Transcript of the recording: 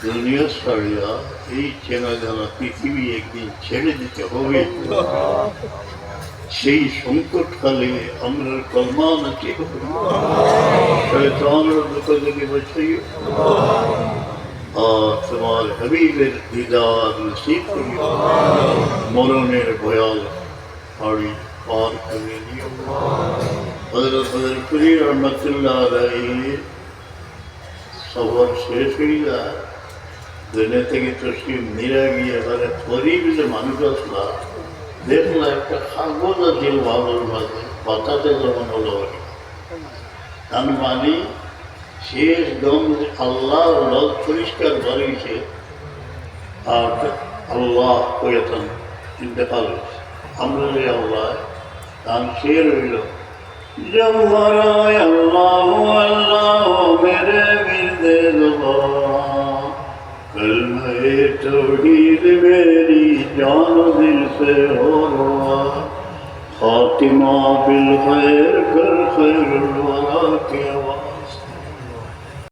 দুনিয়া ছাড়িয়া এই চেনা জানা পৃথিবী একদিন ছেড়ে দিতে হবে। সেই সংকটকালে আমরা কলমা নাচি শয়তানের দুঃখ থেকে বাঁচাইও আর তোমার হাবিবের দিদার নসিব করিও, মরণের ভয়াল পাড়ি পার করে নিও। হযরত বদরপুরি রহমতুল্লাহ আলাইহির সফর শেষ হয়ে যায়, দুনিয়া থেকে তসলিম নিয়ে গিয়ে এবারে গরিব যে মানুষ আসলা দেখলা একটা কাগজ আছে বাবুর মাঝে পাতাতে যেমন হলো তার মানে শেষ দম আল্লাহ রব পরিষ্কার বাড়িয়েছে আর আল্লাহ কয়েতন ইন্তেকাল হয়েছে। আমরা যে আল্লাহ তার সে রইল जब मराए अल्लाह अल्लाह मेरे मिर्दे ज़ुबान, कलमे तौहीद मेरी जान दिल से हो रहा, खातिमा बिल खैर कर खैरुल वरा के वास्ते।